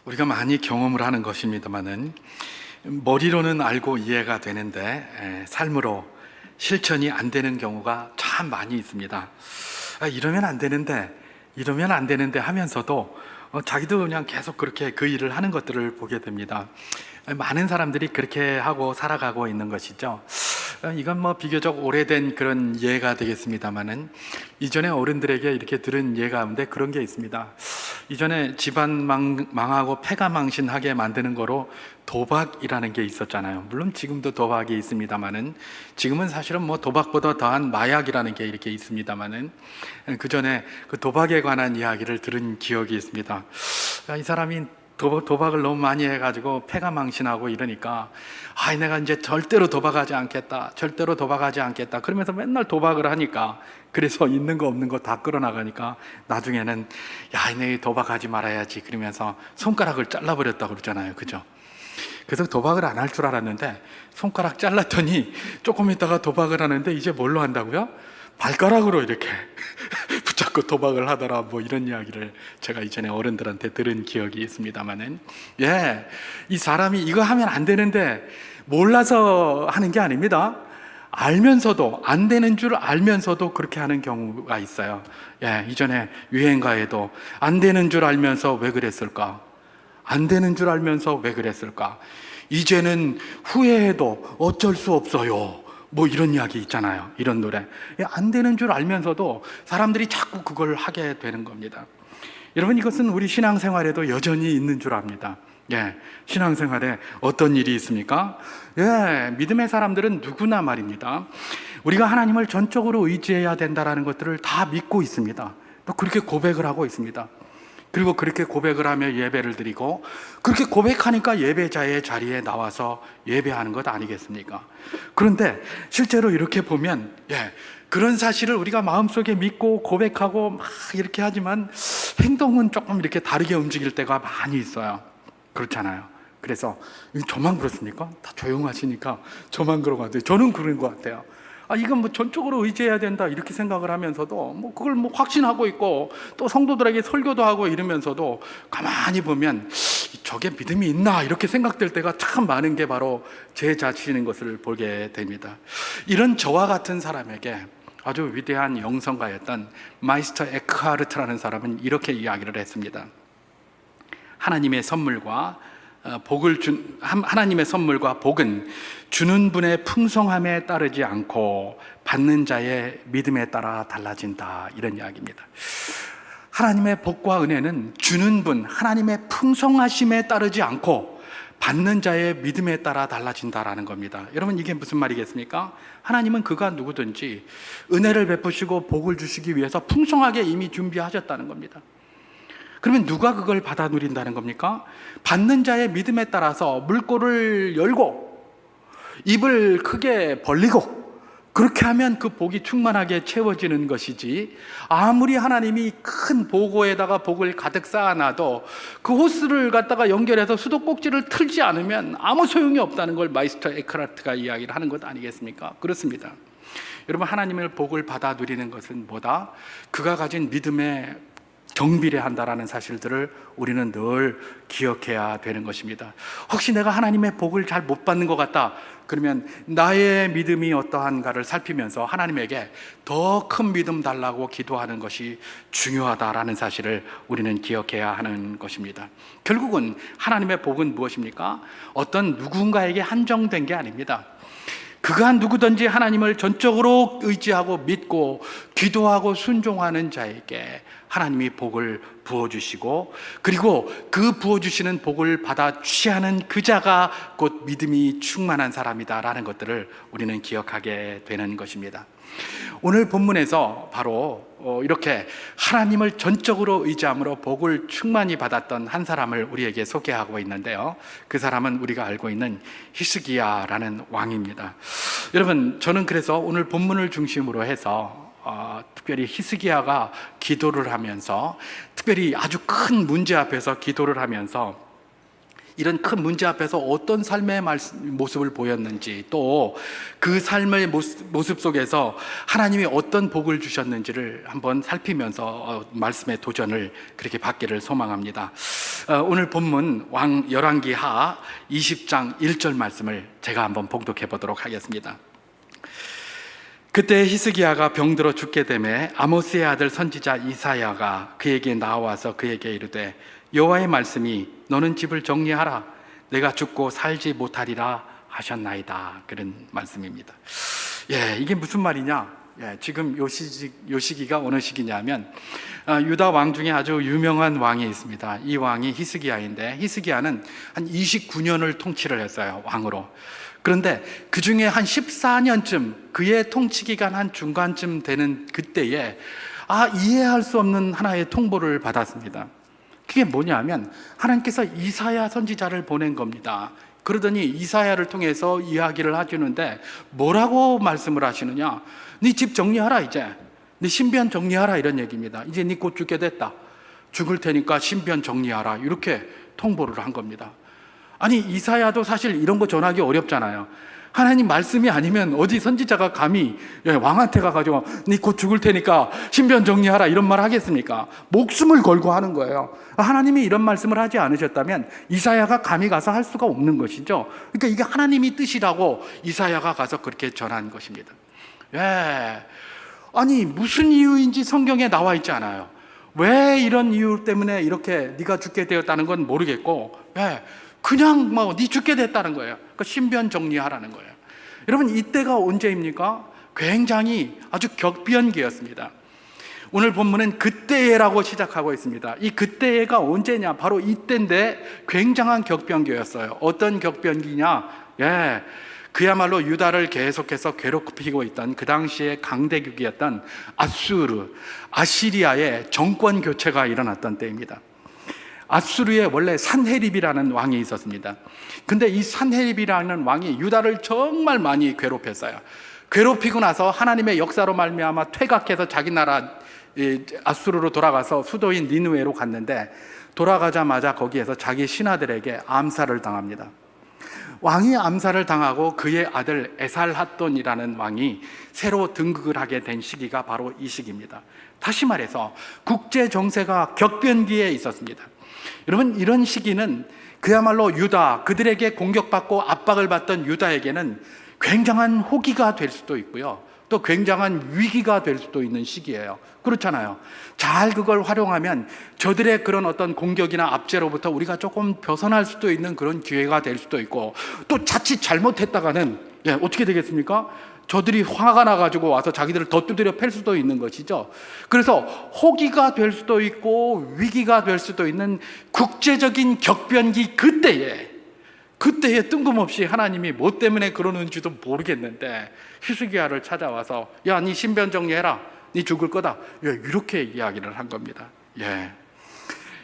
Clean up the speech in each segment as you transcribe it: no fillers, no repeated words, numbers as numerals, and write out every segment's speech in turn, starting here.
우리가 많이 경험을 하는 것입니다만은 머리로는 알고 이해가 되는데 삶으로 실천이 안 되는 경우가 참 많이 있습니다. 이러면 안 되는데 이러면 안 되는데 하면서도 자기도 그냥 계속 그렇게 그 일을 하는 것들을 보게 됩니다. 많은 사람들이 그렇게 하고 살아가고 있는 것이죠. 이건 뭐 비교적 오래된 그런 예가 되겠습니다만은 이전에 어른들에게 이렇게 들은 예 가운데 그런 게 있습니다. 이전에 집안 망하고 패가 망신하게 만드는 거로 도박이라는 게 있었잖아요. 물론 지금도 도박이 있습니다만은 지금은 사실은 뭐 도박보다 더한 마약이라는 게 이렇게 있습니다만은 그 전에 그 도박에 관한 이야기를 들은 기억이 있습니다. 이 사람이 도박을 너무 많이 해가지고 패가 망신하고 이러니까 내가 이제 절대로 도박하지 않겠다, 절대로 도박하지 않겠다 그러면서 맨날 도박을 하니까, 그래서 있는 거 없는 거 다 끌어나가니까 나중에는 내 도박하지 말아야지 그러면서 손가락을 잘라버렸다고 그러잖아요. 그죠? 그래서 도박을 안 할 줄 알았는데 손가락 잘랐더니 조금 있다가 도박을 하는데 이제 뭘로 한다고요? 발가락으로 이렇게 붙잡고 도박을 하더라, 뭐 이런 이야기를 제가 이전에 어른들한테 들은 기억이 있습니다만은, 이 사람이 이거 하면 안 되는데 몰라서 하는 게 아닙니다. 알면서도, 안 되는 줄 알면서도 그렇게 하는 경우가 있어요. 이전에 유행가에도 안 되는 줄 알면서 왜 그랬을까? 안 되는 줄 알면서 왜 그랬을까? 이제는 후회해도 어쩔 수 없어요, 뭐 이런 이야기 있잖아요. 이런 노래. 안 되는 줄 알면서도 사람들이 자꾸 그걸 하게 되는 겁니다. 여러분, 이것은 우리 신앙생활에도 여전히 있는 줄 압니다. 신앙생활에 어떤 일이 있습니까? 믿음의 사람들은 누구나 말입니다, 우리가 하나님을 전적으로 의지해야 된다는 것들을 다 믿고 있습니다. 또 그렇게 고백을 하고 있습니다. 그리고 그렇게 고백을 하며 예배를 드리고, 그렇게 고백하니까 예배자의 자리에 나와서 예배하는 것 아니겠습니까? 그런데 실제로 이렇게 보면 그런 사실을 우리가 마음속에 믿고 고백하고 막 이렇게 하지만 행동은 조금 이렇게 다르게 움직일 때가 많이 있어요. 그렇잖아요. 그래서 저만 그렇습니까? 다 조용하시니까 저만 그런 것 같아요. 저는 그런 것 같아요. 이건 뭐 전적으로 의지해야 된다 이렇게 생각을 하면서도 뭐 그걸 뭐 확신하고 있고 또 성도들에게 설교도 하고 이러면서도 가만히 보면 저게 믿음이 있나 이렇게 생각될 때가 참 많은 게 바로 제 자신인 것을 보게 됩니다. 이런 저와 같은 사람에게 아주 위대한 영성가였던 마이스터 에크하르트라는 사람은 이렇게 이야기를 했습니다. 하나님의 선물과 복은 주는 분의 풍성함에 따르지 않고 받는 자의 믿음에 따라 달라진다, 이런 이야기입니다. 하나님의 복과 은혜는 주는 분, 하나님의 풍성하심에 따르지 않고 받는 자의 믿음에 따라 달라진다라는 겁니다. 여러분, 이게 무슨 말이겠습니까? 하나님은 그가 누구든지 은혜를 베푸시고 복을 주시기 위해서 풍성하게 이미 준비하셨다는 겁니다. 그러면 누가 그걸 받아 누린다는 겁니까? 받는 자의 믿음에 따라서 물꼬를 열고 입을 크게 벌리고 그렇게 하면 그 복이 충만하게 채워지는 것이지, 아무리 하나님이 큰 보고에다가 복을 가득 쌓아놔도 그 호스를 갖다가 연결해서 수도꼭지를 틀지 않으면 아무 소용이 없다는 걸 마이스터 에크하르트가 이야기를 하는 것 아니겠습니까? 그렇습니다. 여러분, 하나님의 복을 받아 누리는 것은 뭐다? 그가 가진 믿음의 경비례한다라는 사실들을 우리는 늘 기억해야 되는 것입니다. 혹시 내가 하나님의 복을 잘 못 받는 것 같다 그러면 나의 믿음이 어떠한가를 살피면서 하나님에게 더 큰 믿음 달라고 기도하는 것이 중요하다라는 사실을 우리는 기억해야 하는 것입니다. 결국은 하나님의 복은 무엇입니까? 어떤 누군가에게 한정된 게 아닙니다. 그가 누구든지 하나님을 전적으로 의지하고 믿고 기도하고 순종하는 자에게 하나님이 복을 부어주시고, 그리고 그 부어주시는 복을 받아 취하는 그 자가 곧 믿음이 충만한 사람이다라는 것들을 우리는 기억하게 되는 것입니다. 오늘 본문에서 바로 이렇게 하나님을 전적으로 의지함으로 복을 충만히 받았던 한 사람을 우리에게 소개하고 있는데요, 그 사람은 우리가 알고 있는 히스기야라는 왕입니다. 여러분, 저는 그래서 오늘 본문을 중심으로 해서 특별히 히스기야가 기도를 하면서, 특별히 아주 큰 문제 앞에서 기도를 하면서 이런 큰 문제 앞에서 어떤 삶의 모습을 보였는지, 또 그 삶의 모습 속에서 하나님이 어떤 복을 주셨는지를 한번 살피면서 말씀의 도전을 그렇게 받기를 소망합니다. 오늘 본문 열왕기하 20장 1절 말씀을 제가 한번 봉독해 보도록 하겠습니다. 그때 히스기야가 병들어 죽게 되매 아모스의 아들 선지자 이사야가 그에게 나와서 그에게 이르되 여호와의 말씀이 너는 집을 정리하라 내가 죽고 살지 못하리라 하셨나이다. 그런 말씀입니다. 이게 무슨 말이냐? 지금 요 시기가 어느 시기냐면 유다 왕 중에 아주 유명한 왕이 있습니다. 이 왕이 히스기야인데, 히스기야는 한 29년을 통치를 했어요, 왕으로. 그런데 그 중에 한 14년쯤, 그의 통치 기간 한 중간쯤 되는 그때에 이해할 수 없는 하나의 통보를 받았습니다. 그게 뭐냐면 하나님께서 이사야 선지자를 보낸 겁니다. 그러더니 이사야를 통해서 이야기를 해주는데 뭐라고 말씀을 하시느냐? 네 집 정리하라, 이제 네 신변 정리하라, 이런 얘기입니다. 이제 네 곧 죽게 됐다, 죽을 테니까 신변 정리하라, 이렇게 통보를 한 겁니다. 아니, 이사야도 사실 이런 거 전하기 어렵잖아요. 하나님 말씀이 아니면 어디 선지자가 감히 왕한테 가가지고 네 곧 죽을 테니까 신변 정리하라 이런 말 하겠습니까? 목숨을 걸고 하는 거예요. 하나님이 이런 말씀을 하지 않으셨다면 이사야가 감히 가서 할 수가 없는 것이죠. 그러니까 이게 하나님이 뜻이라고 이사야가 가서 그렇게 전한 것입니다. 아니, 무슨 이유인지 성경에 나와 있지 않아요. 왜 이런 이유 때문에 이렇게 네가 죽게 되었다는 건 모르겠고, 그냥 네 죽게 됐다는 거예요. 그러니까 신변 정리하라는 거예요. 여러분, 이때가 언제입니까? 굉장히 아주 격변기였습니다. 오늘 본문은 그때라고 시작하고 있습니다. 이 그때가 언제냐? 바로 이때인데 굉장한 격변기였어요. 어떤 격변기냐? 그야말로 유다를 계속해서 괴롭히고 있던 그 당시에 강대국이었던 아시리아의 정권 교체가 일어났던 때입니다. 아수르에 원래 산헤립이라는 왕이 있었습니다. 근데 이 산헤립이라는 왕이 유다를 정말 많이 괴롭혔어요. 괴롭히고 나서 하나님의 역사로 말미암아 퇴각해서 자기 나라 아수르로 돌아가서 수도인 니느웨로 갔는데, 돌아가자마자 거기에서 자기 신하들에게 암살을 당합니다. 왕이 암살을 당하고 그의 아들 에살핫돈이라는 왕이 새로 등극을 하게 된 시기가 바로 이 시기입니다. 다시 말해서 국제 정세가 격변기에 있었습니다. 여러분, 이런 시기는 그야말로 유다, 그들에게 공격받고 압박을 받던 유다에게는 굉장한 호기가 될 수도 있고요, 또 굉장한 위기가 될 수도 있는 시기예요. 그렇잖아요. 잘 그걸 활용하면 저들의 그런 어떤 공격이나 압제로부터 우리가 조금 벗어날 수도 있는 그런 기회가 될 수도 있고, 또 자칫 잘못했다가는 어떻게 되겠습니까? 저들이 화가 나가지고 와서 자기들을 더 두드려 팰 수도 있는 것이죠. 그래서 호기가 될 수도 있고 위기가 될 수도 있는 국제적인 격변기, 그때에 뜬금없이 하나님이 뭐 때문에 그러는지도 모르겠는데 히스기야를 찾아와서 네 신변 정리해라, 네 죽을 거다, 이렇게 이야기를 한 겁니다.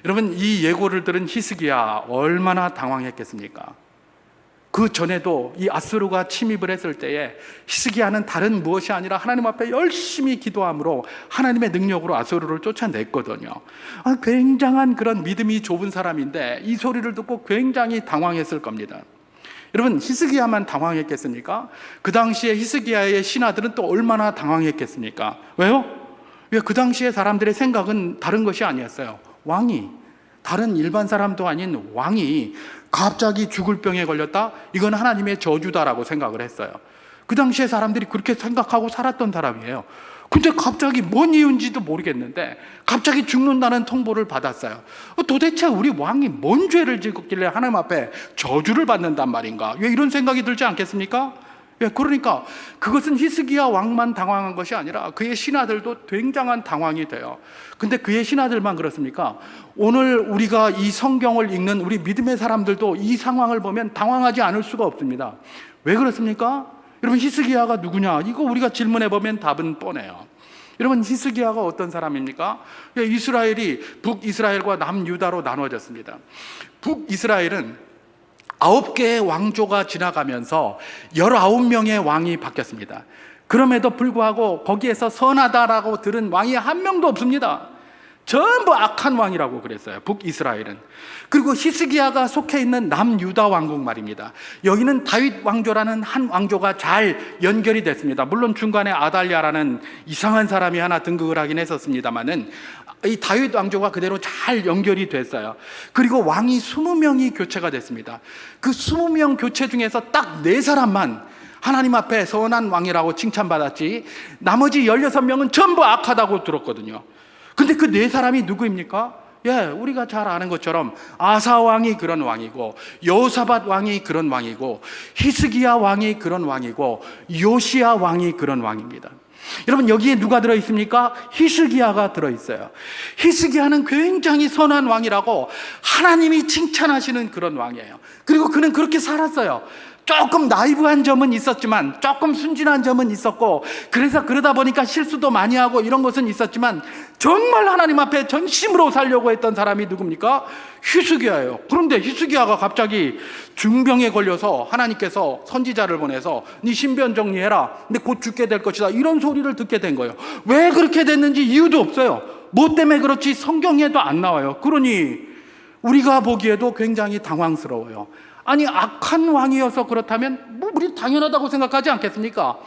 여러분, 이 예고를 들은 히스기야 얼마나 당황했겠습니까? 그 전에도 이 아수르가 침입을 했을 때에 히스기야는 다른 무엇이 아니라 하나님 앞에 열심히 기도함으로 하나님의 능력으로 아수르를 쫓아냈거든요. 굉장한 그런 믿음이 좁은 사람인데 이 소리를 듣고 굉장히 당황했을 겁니다. 여러분, 히스기야만 당황했겠습니까? 그 당시에 히스기야의 신하들은 또 얼마나 당황했겠습니까? 왜요? 그 당시에 사람들의 생각은 다른 것이 아니었어요. 다른 일반 사람도 아닌 왕이 갑자기 죽을 병에 걸렸다? 이건 하나님의 저주다라고 생각을 했어요. 그 당시에 사람들이 그렇게 생각하고 살았던 사람이에요. 근데 갑자기 뭔 이유인지도 모르겠는데 갑자기 죽는다는 통보를 받았어요. 도대체 우리 왕이 뭔 죄를 짓길래 하나님 앞에 저주를 받는단 말인가? 왜 이런 생각이 들지 않겠습니까? 그러니까 그것은 히스기야 왕만 당황한 것이 아니라 그의 신하들도 굉장한 당황이 돼요. 근데 그의 신하들만 그렇습니까? 오늘 우리가 이 성경을 읽는 우리 믿음의 사람들도 이 상황을 보면 당황하지 않을 수가 없습니다. 왜 그렇습니까? 여러분, 히스기야가 누구냐? 이거 우리가 질문해 보면 답은 뻔해요. 여러분, 히스기야가 어떤 사람입니까? 이스라엘이 북이스라엘과 남유다로 나눠졌습니다. 북이스라엘은 9개의 왕조가 지나가면서 19명의 왕이 바뀌었습니다. 그럼에도 불구하고 거기에서 선하다라고 들은 왕이 한 명도 없습니다. 전부 악한 왕이라고 그랬어요, 북이스라엘은. 그리고 히스기야가 속해 있는 남유다 왕국 말입니다. 여기는 다윗 왕조라는 한 왕조가 잘 연결이 됐습니다. 물론 중간에 아달랴라는 이상한 사람이 하나 등극을 하긴 했었습니다만은 이 다윗 왕조가 그대로 잘 연결이 됐어요. 그리고 왕이 20명이 교체가 됐습니다. 그 20명 교체 중에서 딱 4사람만 하나님 앞에 선한 왕이라고 칭찬받았지, 나머지 16명은 전부 악하다고 들었거든요. 근데 그 4사람이 누구입니까? 우리가 잘 아는 것처럼 아사 왕이 그런 왕이고, 여호사밧 왕이 그런 왕이고, 히스기야 왕이 그런 왕이고, 요시야 왕이 그런 왕입니다. 여러분, 여기에 누가 들어있습니까? 히스기야가 들어있어요. 히스기야는 굉장히 선한 왕이라고 하나님이 칭찬하시는 그런 왕이에요. 그리고 그는 그렇게 살았어요. 조금 나이브한 점은 있었지만, 조금 순진한 점은 있었고, 그래서 그러다 보니까 실수도 많이 하고 이런 것은 있었지만, 정말 하나님 앞에 전심으로 살려고 했던 사람이 누굽니까? 히스기야예요. 그런데 히스기야가 갑자기 중병에 걸려서 하나님께서 선지자를 보내서 네 신변 정리해라, 근데 곧 죽게 될 것이다, 이런 소리를 듣게 된 거예요. 왜 그렇게 됐는지 이유도 없어요. 뭐 때문에 그렇지 성경에도 안 나와요. 그러니 우리가 보기에도 굉장히 당황스러워요. 아니, 악한 왕이어서 그렇다면 우리 당연하다고 생각하지 않겠습니까?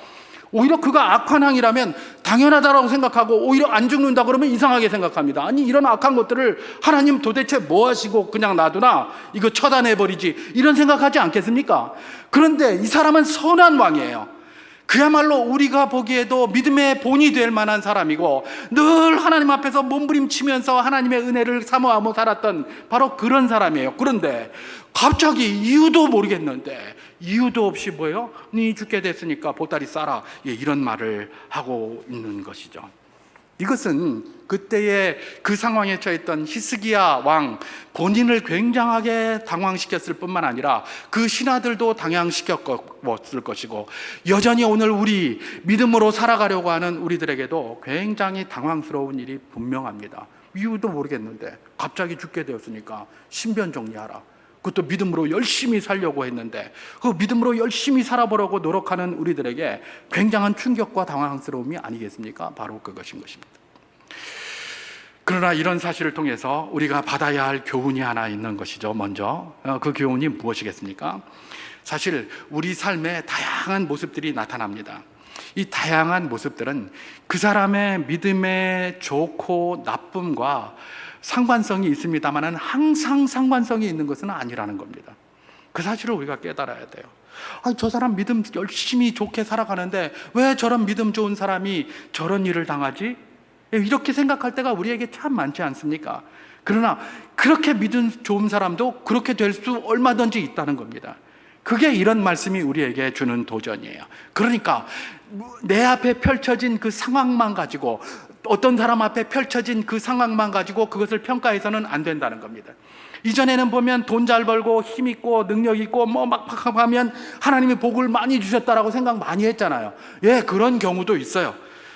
오히려 그가 악한 왕이라면 당연하다고 생각하고, 오히려 안 죽는다 그러면 이상하게 생각합니다. 아니, 이런 악한 것들을 하나님 도대체 뭐 하시고 그냥 놔두나, 이거 처단해버리지, 이런 생각하지 않겠습니까? 그런데 이 사람은 선한 왕이에요. 그야말로 우리가 보기에도 믿음의 본이 될 만한 사람이고, 늘 하나님 앞에서 몸부림치면서 하나님의 은혜를 사모하며 살았던 바로 그런 사람이에요. 그런데 갑자기 이유도 모르겠는데, 이유도 없이 뭐예요? 네 죽게 됐으니까 보따리 싸라, 이런 말을 하고 있는 것이죠. 이것은 그때의 그 상황에 처했던 히스기야 왕 본인을 굉장하게 당황시켰을 뿐만 아니라 그 신하들도 당황시켰을 것이고, 여전히 오늘 우리 믿음으로 살아가려고 하는 우리들에게도 굉장히 당황스러운 일이 분명합니다. 이유도 모르겠는데 갑자기 죽게 되었으니까 신변 정리하라. 그것도 믿음으로 열심히 살려고 했는데, 그 믿음으로 열심히 살아보려고 노력하는 우리들에게 굉장한 충격과 당황스러움이 아니겠습니까? 바로 그것인 것입니다. 그러나 이런 사실을 통해서 우리가 받아야 할 교훈이 하나 있는 것이죠. 먼저 그 교훈이 무엇이겠습니까? 사실 우리 삶에 다양한 모습들이 나타납니다. 이 다양한 모습들은 그 사람의 믿음의 좋고 나쁨과 상관성이 있습니다만 항상 상관성이 있는 것은 아니라는 겁니다. 그 사실을 우리가 깨달아야 돼요. 저 사람 믿음 열심히 좋게 살아가는데 왜 저런 믿음 좋은 사람이 저런 일을 당하지? 이렇게 생각할 때가 우리에게 참 많지 않습니까? 그러나 그렇게 믿음 좋은 사람도 그렇게 될 수 얼마든지 있다는 겁니다. 그게 이런 말씀이 우리에게 주는 도전이에요. 그러니까 내 앞에 펼쳐진 그 상황만 가지고, 어떤 사람 앞에 펼쳐진 그 상황만 가지고 그것을 평가해서는 안 된다는 겁니다. 이전에는 보면 돈 잘 벌고 힘 있고 능력 있고 막 하면 하나님이 복을 많이 주셨다라고 생각 많이 했잖아요. 그런 경우도 있어요.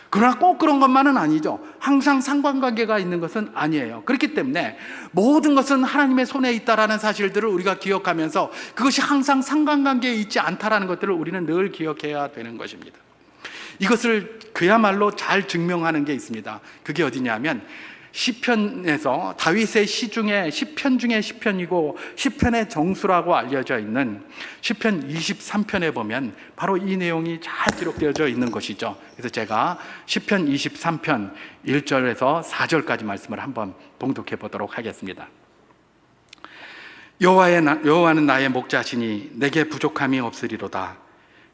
그러나 꼭 그런 것만은 아니죠. 항상 상관관계가 있는 것은 아니에요. 그렇기 때문에 모든 것은 하나님의 손에 있다라는 사실들을 우리가 기억하면서, 그것이 항상 상관관계에 있지 않다라는 것들을 우리는 늘 기억해야 되는 것입니다. 이것을 그야말로 잘 증명하는 게 있습니다. 그게 어디냐면 시편에서, 다윗의 시 중에 시편 중에 시편이고 시편의 정수라고 알려져 있는 시편 23편에 보면 바로 이 내용이 잘 기록되어져 있는 것이죠. 그래서 제가 시편 23편 1절에서 4절까지 말씀을 한번 봉독해 보도록 하겠습니다. 여호와는 나의 목자시니 내게 부족함이 없으리로다.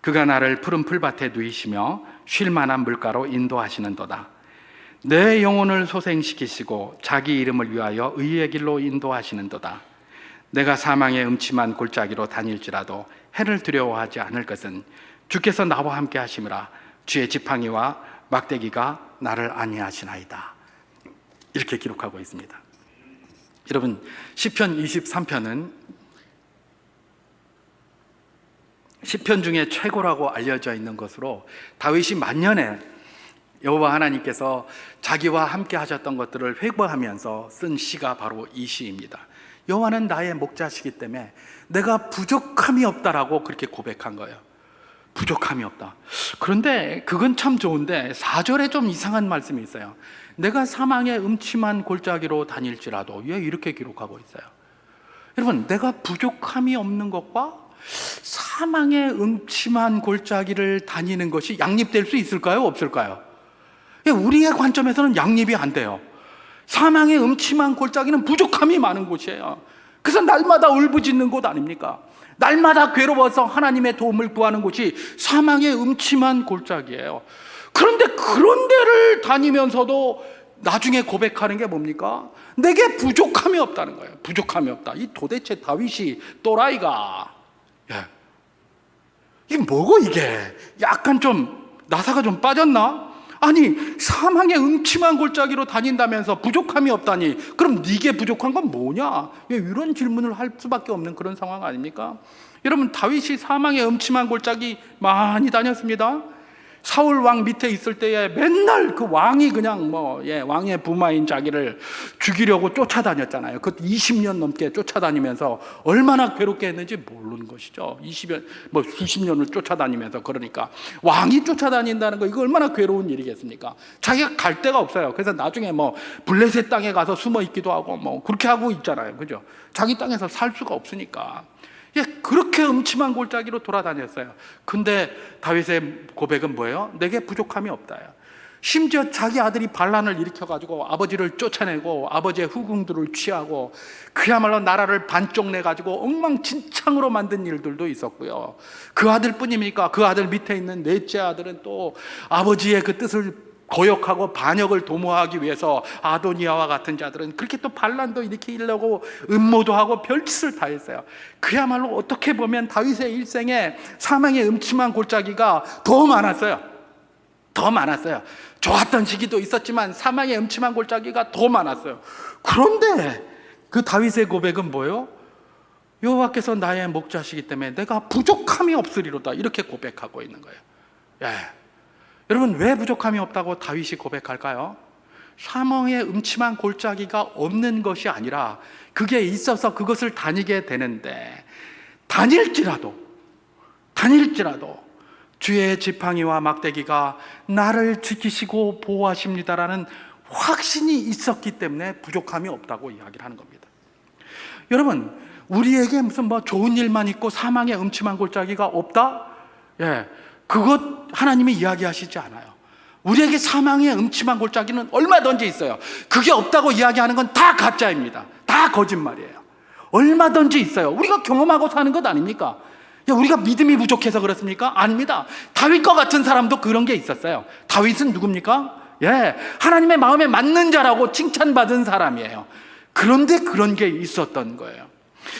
그가 나를 푸른 풀밭에 누이시며 쉴 만한 물가로 인도하시는도다. 내 영혼을 소생시키시고 자기 이름을 위하여 의의 길로 인도하시는도다. 내가 사망의 음침한 골짜기로 다닐지라도 해를 두려워하지 않을 것은 주께서 나와 함께 하심이라. 주의 지팡이와 막대기가 나를 안위하시나이다. 이렇게 기록하고 있습니다. 여러분, 시편 23편은 시편 중에 최고라고 알려져 있는 것으로, 다윗이 만년에 여호와 하나님께서 자기와 함께 하셨던 것들을 회고하면서 쓴 시가 바로 이 시입니다. 여호와는 나의 목자시기 때문에 내가 부족함이 없다라고 그렇게 고백한 거예요. 부족함이 없다. 그런데 그건 참 좋은데 4절에 좀 이상한 말씀이 있어요. 내가 사망의 음침한 골짜기로 다닐지라도, 왜 이렇게 기록하고 있어요? 여러분, 내가 부족함이 없는 것과 사망의 음침한 골짜기를 다니는 것이 양립될 수 있을까요? 없을까요? 우리의 관점에서는 양립이 안 돼요. 사망의 음침한 골짜기는 부족함이 많은 곳이에요. 그래서 날마다 울부짖는 곳 아닙니까? 날마다 괴로워서 하나님의 도움을 구하는 곳이 사망의 음침한 골짜기예요. 그런데 그런 데를 다니면서도 나중에 고백하는 게 뭡니까? 내게 부족함이 없다는 거예요. 부족함이 없다. 이 도대체 다윗이 또라이가, 이게 뭐고 이게? 약간 좀 나사가 좀 빠졌나? 아니, 사망의 음침한 골짜기로 다닌다면서 부족함이 없다니, 그럼 네게 부족한 건 뭐냐? 이런 질문을 할 수밖에 없는 그런 상황 아닙니까? 여러분, 다윗이 사망의 음침한 골짜기 많이 다녔습니다. 사울 왕 밑에 있을 때에 맨날 그 왕이 그냥 왕의 부마인 자기를 죽이려고 쫓아다녔잖아요. 그 20년 넘게 쫓아다니면서 얼마나 괴롭게 했는지 모르는 것이죠. 수십 년을 쫓아다니면서. 그러니까 왕이 쫓아다닌다는 거, 이거 얼마나 괴로운 일이겠습니까? 자기가 갈 데가 없어요. 그래서 나중에 블레셋 땅에 가서 숨어 있기도 하고 그렇게 하고 있잖아요. 그죠? 자기 땅에서 살 수가 없으니까. 그렇게 음침한 골짜기로 돌아다녔어요. 근데 다윗의 고백은 뭐예요? 내게 부족함이 없다요. 심지어 자기 아들이 반란을 일으켜가지고 아버지를 쫓아내고 아버지의 후궁들을 취하고 그야말로 나라를 반쪽 내가지고 엉망진창으로 만든 일들도 있었고요. 그 아들뿐입니까? 그 아들 밑에 있는 넷째 아들은 또 아버지의 그 뜻을 거역하고 반역을 도모하기 위해서 아도니아와 같은 자들은 그렇게 또 반란도 일으키려고 음모도 하고 별짓을 다 했어요. 그야말로 어떻게 보면 다윗의 일생에 사망의 음침한 골짜기가 더 많았어요. 더 많았어요. 좋았던 시기도 있었지만 사망의 음침한 골짜기가 더 많았어요. 그런데 그 다윗의 고백은 뭐예요? 여호와께서 나의 목자시기 때문에 내가 부족함이 없으리로다, 이렇게 고백하고 있는 거예요. 여러분, 왜 부족함이 없다고 다윗이 고백할까요? 사망의 음침한 골짜기가 없는 것이 아니라 그게 있어서 그것을 다니게 되는데, 다닐지라도 주의 지팡이와 막대기가 나를 지키시고 보호하십니다라는 확신이 있었기 때문에 부족함이 없다고 이야기를 하는 겁니다. 여러분, 우리에게 무슨 좋은 일만 있고 사망의 음침한 골짜기가 없다? 그것 하나님이 이야기하시지 않아요. 우리에게 사망의 음침한 골짜기는 얼마든지 있어요. 그게 없다고 이야기하는 건 다 가짜입니다. 다 거짓말이에요. 얼마든지 있어요. 우리가 경험하고 사는 것 아닙니까? 우리가 믿음이 부족해서 그렇습니까? 아닙니다. 다윗과 같은 사람도 그런 게 있었어요. 다윗은 누굽니까? 하나님의 마음에 맞는 자라고 칭찬받은 사람이에요. 그런데 그런 게 있었던 거예요.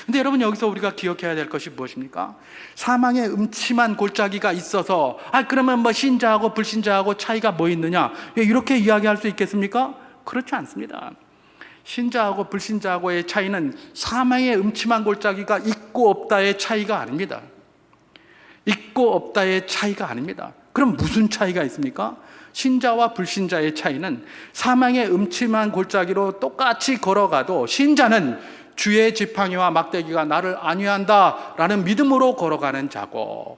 근데 여러분, 여기서 우리가 기억해야 될 것이 무엇입니까? 사망의 음침한 골짜기가 있어서 그러면 신자하고 불신자하고 차이가 뭐 있느냐, 이렇게 이야기할 수 있겠습니까? 그렇지 않습니다. 신자하고 불신자하고의 차이는 사망의 음침한 골짜기가 있고 없다의 차이가 아닙니다. 있고 없다의 차이가 아닙니다. 그럼 무슨 차이가 있습니까? 신자와 불신자의 차이는 사망의 음침한 골짜기로 똑같이 걸어가도 신자는 주의 지팡이와 막대기가 나를 안위한다라는 믿음으로 걸어가는 자고,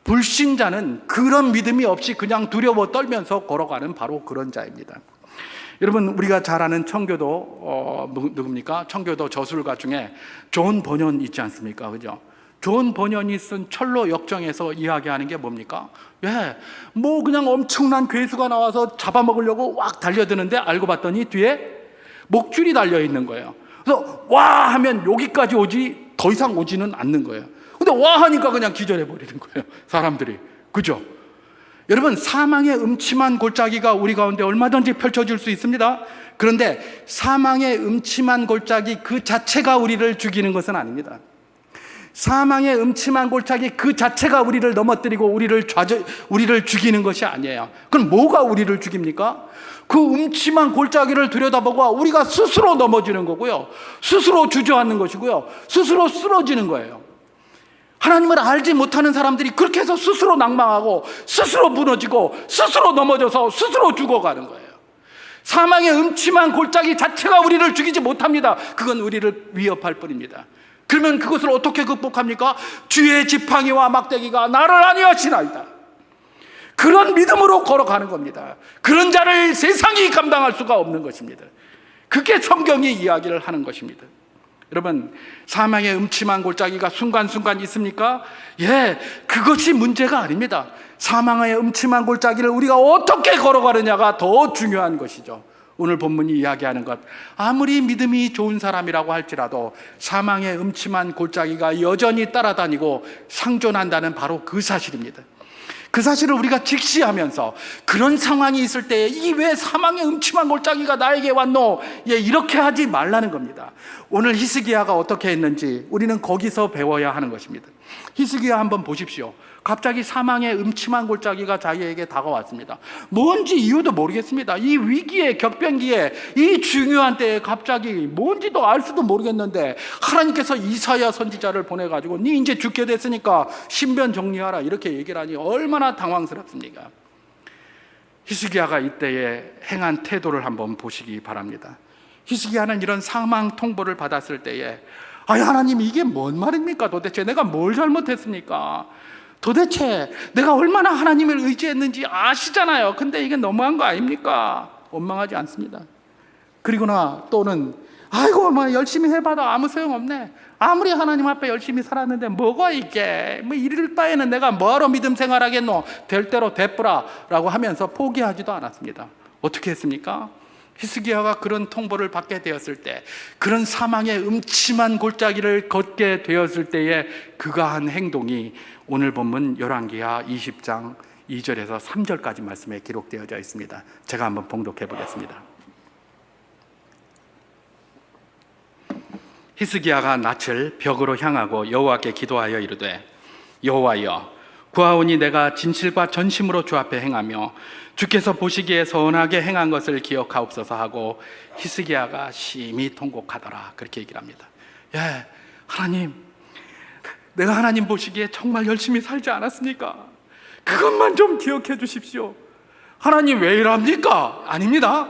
불신자는 그런 믿음이 없이 그냥 두려워 떨면서 걸어가는 바로 그런 자입니다. 여러분, 우리가 잘 아는 청교도 누굽니까? 청교도 저술가 중에 존 버년 있지 않습니까? 그죠? 존 버년이 쓴 철로 역정에서 이야기하는 게 뭡니까? 그냥 엄청난 괴수가 나와서 잡아먹으려고 왁 달려드는데 알고 봤더니 뒤에 목줄이 달려 있는 거예요. 그래서 와 하면 여기까지 오지 더 이상 오지는 않는 거예요. 근데 와 하니까 그냥 기절해 버리는 거예요, 사람들이. 그죠? 여러분, 사망의 음침한 골짜기가 우리 가운데 얼마든지 펼쳐질 수 있습니다. 그런데 사망의 음침한 골짜기 그 자체가 우리를 죽이는 것은 아닙니다. 사망의 음침한 골짜기 그 자체가 우리를 넘어뜨리고 우리를 죽이는 것이 아니에요. 그럼 뭐가 우리를 죽입니까? 그 음침한 골짜기를 들여다보고 우리가 스스로 넘어지는 거고요, 스스로 주저앉는 것이고요, 스스로 쓰러지는 거예요. 하나님을 알지 못하는 사람들이 그렇게 해서 스스로 낭망하고 스스로 무너지고 스스로 넘어져서 스스로 죽어가는 거예요. 사망의 음침한 골짜기 자체가 우리를 죽이지 못합니다. 그건 우리를 위협할 뿐입니다. 그러면 그것을 어떻게 극복합니까? 주의 지팡이와 막대기가 나를 안위하시나이다. 그런 믿음으로 걸어가는 겁니다. 그런 자를 세상이 감당할 수가 없는 것입니다. 그게 성경이 이야기를 하는 것입니다. 여러분, 사망의 음침한 골짜기가 순간순간 있습니까? 예, 그것이 문제가 아닙니다. 사망의 음침한 골짜기를 우리가 어떻게 걸어가느냐가 더 중요한 것이죠. 오늘 본문이 이야기하는 것, 아무리 믿음이 좋은 사람이라고 할지라도 사망의 음침한 골짜기가 여전히 따라다니고 상존한다는 바로 그 사실입니다. 그 사실을 우리가 직시하면서 그런 상황이 있을 때에 이 왜 사망의 음침한 골짜기가 나에게 왔노? 예, 이렇게 하지 말라는 겁니다. 오늘 히스기야가 어떻게 했는지 우리는 거기서 배워야 하는 것입니다. 히스기야 한번 보십시오. 갑자기 사망의 음침한 골짜기가 자기에게 다가왔습니다. 뭔지 이유도 모르겠습니다. 이 위기에, 격변기에, 이 중요한 때에 갑자기 뭔지도 알 수도 모르겠는데 하나님께서 이사야 선지자를 보내가지고 네 이제 죽게 됐으니까 신변 정리하라 이렇게 얘기를 하니 얼마나 당황스럽습니까? 히스기야가 이때에 행한 태도를 한번 보시기 바랍니다. 히스기야는 이런 사망 통보를 받았을 때에 하나님, 이게 뭔 말입니까? 도대체 내가 뭘 잘못했습니까? 도대체 내가 얼마나 하나님을 의지했는지 아시잖아요. 근데 이게 너무한 거 아닙니까? 원망하지 않습니다. 그리고나 또는 아이고 열심히 해봐도 아무 소용없네. 아무리 하나님 앞에 열심히 살았는데 뭐가 이게 이럴 바에는 내가 뭐하러 믿음 생활하겠노? 될 대로 됐더라 라고 하면서 포기하지도 않았습니다. 어떻게 했습니까? 히스기야가 그런 통보를 받게 되었을 때, 그런 사망의 음침한 골짜기를 걷게 되었을 때에 그가 한 행동이 오늘 본문 열왕기하 20장 2절에서 3절까지 말씀에 기록되어져 있습니다. 제가 한번 봉독해 보겠습니다. 히스기야가 낯을 벽으로 향하고 여호와께 기도하여 이르되, 여호와여, 구하오니 내가 진실과 전심으로 주 앞에 행하며 주께서 보시기에 선하게 행한 것을 기억하옵소서 하고 히스기야가 심히 통곡하더라. 그렇게 얘기를 합니다. 예, 하나님, 내가 하나님 보시기에 정말 열심히 살지 않았습니까? 그것만 좀 기억해 주십시오. 하나님 왜 이럽니까? 아닙니다.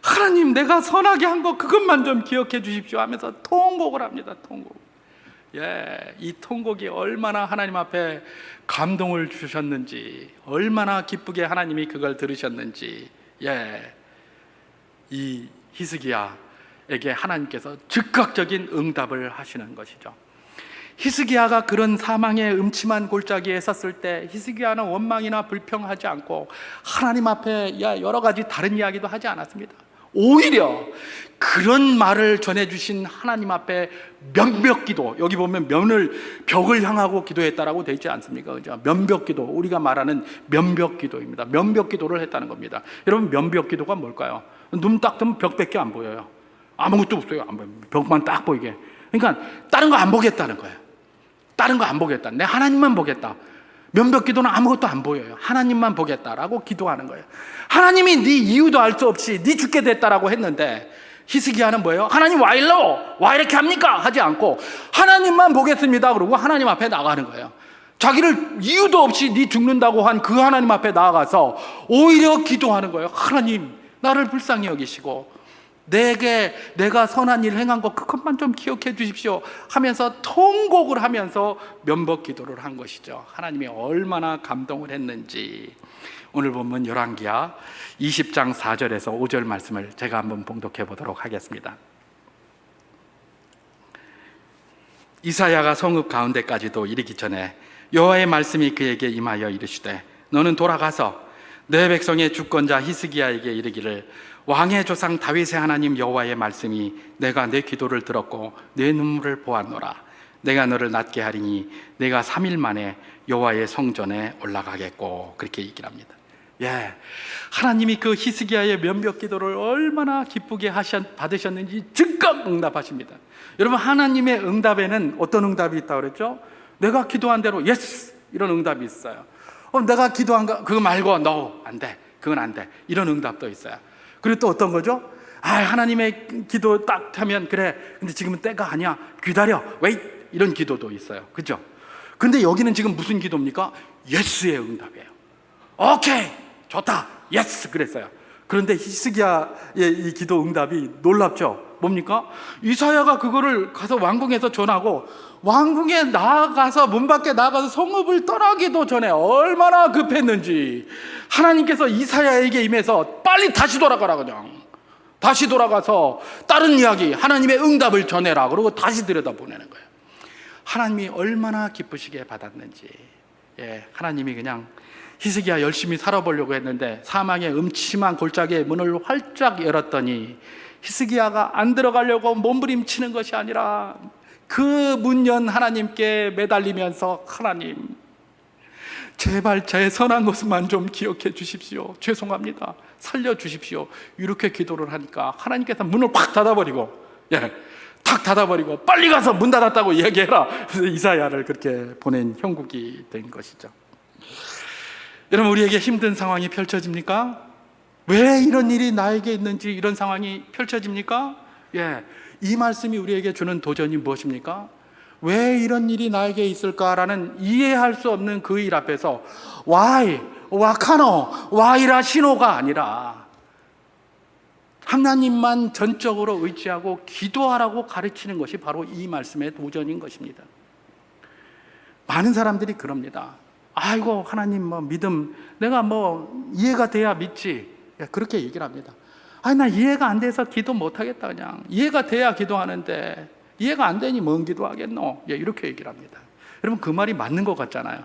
하나님, 내가 선하게 한 거 그것만 좀 기억해 주십시오 하면서 통곡을 합니다. 통곡. 예, 이 통곡이 얼마나 하나님 앞에 감동을 주셨는지, 얼마나 기쁘게 하나님이 그걸 들으셨는지, 예, 이 히스기야에게 하나님께서 즉각적인 응답을 하시는 것이죠. 히스기야가 그런 사망의 음침한 골짜기에 섰을 때 히스기야는 원망이나 불평하지 않고 하나님 앞에 여러 가지 다른 이야기도 하지 않았습니다. 오히려 그런 말을 전해주신 하나님 앞에 면벽기도, 여기 보면 벽을 향하고 기도했다라고 되어 있지 않습니까? 그죠? 면벽기도, 우리가 말하는 면벽기도입니다. 면벽기도를 했다는 겁니다. 여러분, 면벽기도가 뭘까요? 눈 딱 뜨면 벽밖에 안 보여요. 아무것도 없어요. 안 보여요. 벽만 딱 보이게. 그러니까 다른 거 안 보겠다는 거예요. 다른 거 안 보겠다. 내 하나님만 보겠다. 면벽기도는 아무것도 안 보여요. 하나님만 보겠다라고 기도하는 거예요. 하나님이 네 이유도 알 수 없이 네 죽게 됐다라고 했는데 히스기야는 뭐예요? 하나님 와 일로 와 이렇게 합니까? 하지 않고 하나님만 보겠습니다 그러고 하나님 앞에 나가는 거예요. 자기를 이유도 없이 네 죽는다고 한 그 하나님 앞에 나아가서 오히려 기도하는 거예요. 하나님, 나를 불쌍히 여기시고 내가 선한 일 행한 거 그것만 좀 기억해 주십시오 하면서 통곡을 하면서 면벽 기도를 한 것이죠. 하나님이 얼마나 감동을 했는지 오늘 본문 열왕기하 20장 4절에서 5절 말씀을 제가 한번 봉독해 보도록 하겠습니다. 이사야가 성읍 가운데까지도 이르기 전에 여호와의 말씀이 그에게 임하여 이르시되, 너는 돌아가서 내 백성의 주권자 히스기야에게 이르기를, 왕의 조상 다윗의 하나님 여호와의 말씀이 내가 내 기도를 들었고 내 눈물을 보았노라. 내가 너를 낫게 하리니 내가 3일 만에 여호와의 성전에 올라가겠고. 그렇게 얘기를 합니다. 예, 하나님이 그 히스기야의 면벽 기도를 얼마나 기쁘게 받으셨는지 즉각 응답하십니다. 여러분, 하나님의 응답에는 어떤 응답이 있다고 그랬죠? 내가 기도한 대로 예스 이런 응답이 있어요. 내가 기도한 거 그거 말고 no, 안 돼, 그건 안 돼, 이런 응답도 있어요. 그리고 또 어떤 거죠? 하나님의 기도 딱 하면 그래, 근데 지금은 때가 아니야, 기다려, wait, 이런 기도도 있어요. 그죠? 근데 여기는 지금 무슨 기도입니까? 예스의 응답이에요. 오케이, 좋다, 예스 그랬어요. 그런데 히스기야의 이 기도 응답이 놀랍죠? 뭡니까? 이사야가 그거를 가서 왕궁에서 전하고 왕궁에 나아가서 문 밖에 나가서 성읍을 떠나기도 전에 얼마나 급했는지 하나님께서 이사야에게 임해서 빨리 다시 돌아가라, 그냥 다시 돌아가서 다른 이야기, 하나님의 응답을 전해라, 그러고 다시 들여다보내는 거예요. 하나님이 얼마나 기쁘시게 받았는지. 하나님이 그냥 히스기야 열심히 살아보려고 했는데 사망의 음침한 골짜기의 문을 활짝 열었더니 히스기야가 안 들어가려고 몸부림치는 것이 아니라 그 문 연 하나님께 매달리면서, 하나님 제발 제 선한 것만 좀 기억해 주십시오, 죄송합니다, 살려주십시오, 이렇게 기도를 하니까 하나님께서 문을 확 닫아버리고, 탁 닫아버리고 빨리 가서 문 닫았다고 얘기해라. 그래서 이사야를 그렇게 보낸 형국이 된 것이죠. 여러분, 우리에게 힘든 상황이 펼쳐집니까? 왜 이런 일이 나에게 있는지 이런 상황이 펼쳐집니까? 이 말씀이 우리에게 주는 도전이 무엇입니까? 왜 이런 일이 나에게 있을까라는 이해할 수 없는 그 일 앞에서 why, 와카노, why라 신호가 아니라 하나님만 전적으로 의지하고 기도하라고 가르치는 것이 바로 이 말씀의 도전인 것입니다. 많은 사람들이 그럽니다. 아이고, 하나님 믿음 내가 이해가 돼야 믿지, 그렇게 얘기를 합니다. 나 이해가 안 돼서 기도 못하겠다, 그냥 이해가 돼야 기도하는데 이해가 안 되니 뭔 기도하겠노, 이렇게 얘기를 합니다. 여러분, 그 말이 맞는 것 같잖아요.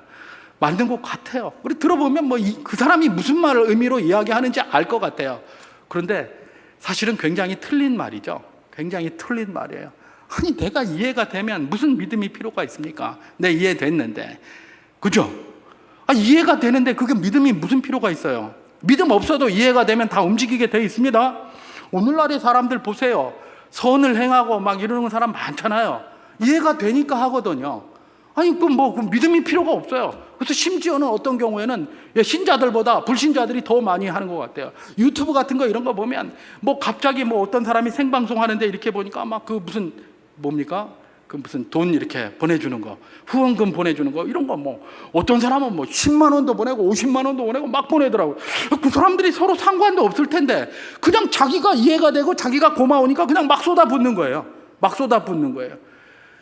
맞는 것 같아요. 그리고 들어보면 그 사람이 무슨 말을 의미로 이야기하는지 알 것 같아요. 그런데 사실은 굉장히 틀린 말이죠. 굉장히 틀린 말이에요. 아니, 내가 이해가 되면 무슨 믿음이 필요가 있습니까? 내 이해됐는데, 그죠? 이해가 되는데 그게 믿음이 무슨 필요가 있어요? 믿음 없어도 이해가 되면 다 움직이게 돼 있습니다. 오늘날의 사람들 보세요. 선을 행하고 이러는 사람 많잖아요. 이해가 되니까 하거든요. 그 믿음이 필요가 없어요. 그래서 심지어는 어떤 경우에는 신자들보다 불신자들이 더 많이 하는 것 같아요. 유튜브 같은 거 이런 거 보면 갑자기 어떤 사람이 생방송 하는데 이렇게 보니까 무슨 돈 이렇게 보내주는 거, 후원금 보내주는 거, 이런 거 어떤 사람은 10만 원도 보내고 50만 원도 보내고 막 보내더라고요. 그 사람들이 서로 상관도 없을 텐데 그냥 자기가 이해가 되고 자기가 고마우니까 그냥 막 쏟아붓는 거예요.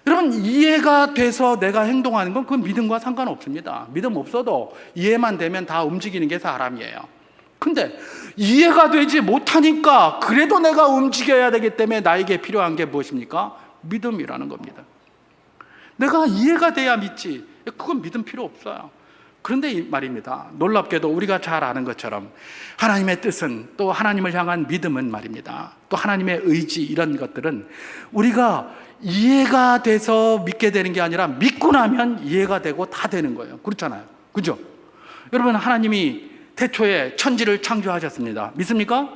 여러분, 이해가 돼서 내가 행동하는 건 그건 믿음과 상관없습니다. 믿음 없어도 이해만 되면 다 움직이는 게 사람이에요. 근데 이해가 되지 못하니까 그래도 내가 움직여야 되기 때문에 나에게 필요한 게 무엇입니까? 믿음이라는 겁니다. 내가 이해가 돼야 믿지, 그건 믿음 필요 없어요. 그런데 이 말입니다. 놀랍게도 우리가 잘 아는 것처럼 하나님의 뜻은, 또 하나님을 향한 믿음은 말입니다, 또 하나님의 의지, 이런 것들은 우리가 이해가 돼서 믿게 되는 게 아니라 믿고 나면 이해가 되고 다 되는 거예요. 그렇잖아요. 그죠? 여러분, 하나님이 태초에 천지를 창조하셨습니다. 믿습니까?